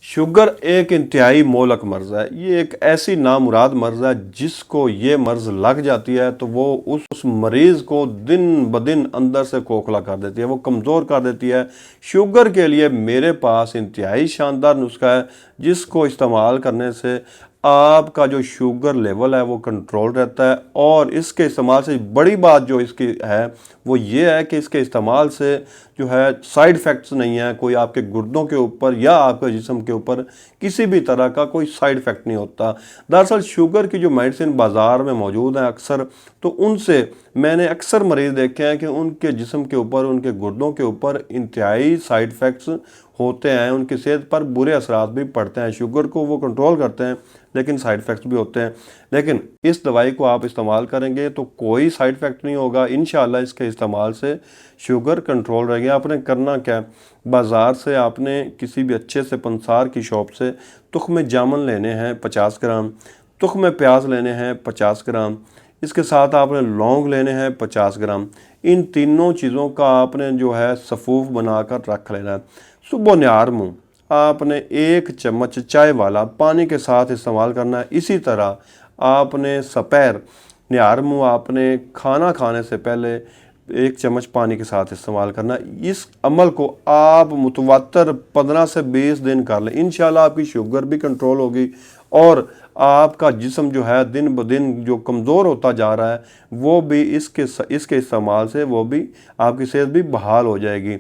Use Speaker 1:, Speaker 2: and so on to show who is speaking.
Speaker 1: Sugar एक इंतहाई मोहलक मर्ज़ है। ये एक ऐसी नामुराद मर्ज़ है जिसको ये मर्ज़ लग जाती है तो वो उस मरीज़ को दिन ब दिन अंदर से खोखला कर देती है, वो कमज़ोर कर देती है। शुगर के लिए मेरे पास इंतहाई शानदार नुस्खा है जिसको इस्तेमाल करने से आपका जो शुगर लेवल है वो कंट्रोल रहता है। और इसके इस्तेमाल से बड़ी बात जो इसकी है वो ये है कि इसके इस्तेमाल से जो है साइड इफ़ेक्ट्स नहीं है, कोई आपके गुर्दों के ऊपर या आपके जिस्म के ऊपर किसी भी तरह का कोई साइड इफ़ेक्ट नहीं होता। दरअसल शुगर की जो मेडिसिन बाज़ार में मौजूद है अक्सर, तो उनसे मैंने अक्सर मरीज़ देखे हैं कि उनके जिस्म के ऊपर, उनके गुर्दों के ऊपर इंतहाई साइड इफ़ेक्ट्स होते हैं, उनकी सेहत पर बुरे असरात भी पड़ते हैं। शुगर को वो कंट्रोल करते हैं लेकिन साइड इफ़ेक्ट्स भी होते हैं। लेकिन इस दवाई को आप इस्तेमाल करेंगे तो कोई साइड इफ़ेक्ट नहीं होगा इंशाअल्लाह। इसके इस्तेमाल से शुगर कंट्रोल रहेगी। आपने करना क्या है, बाज़ार से आपने किसी भी अच्छे से पंसार की शॉप से तुख्म जामुन लेने हैं 50 ग्राम, तुख्म प्याज लेने हैं 50 ग्राम, इसके साथ आपने लौंग लेने हैं 50 ग्राम। इन तीनों चीज़ों का आपने जो है सफ़ूफ बनाकर रख लेना है। सुबह निहार मुँह आपने 1 चम्मच चाय वाला पानी के साथ इस्तेमाल करना है। इसी तरह आपने सपैर निहार मुँह आपने खाना खाने से पहले 1 चम्मच पानी के साथ इस्तेमाल करना। इस अमल को आप मुतवातर 15 से 20 दिन कर लें, इंशाल्लाह आपकी शुगर भी कंट्रोल होगी और आपका जिस्म जो है दिन ब दिन जो कमज़ोर होता जा रहा है वो भी इसके इस्तेमाल से वो भी आपकी सेहत भी बहाल हो जाएगी।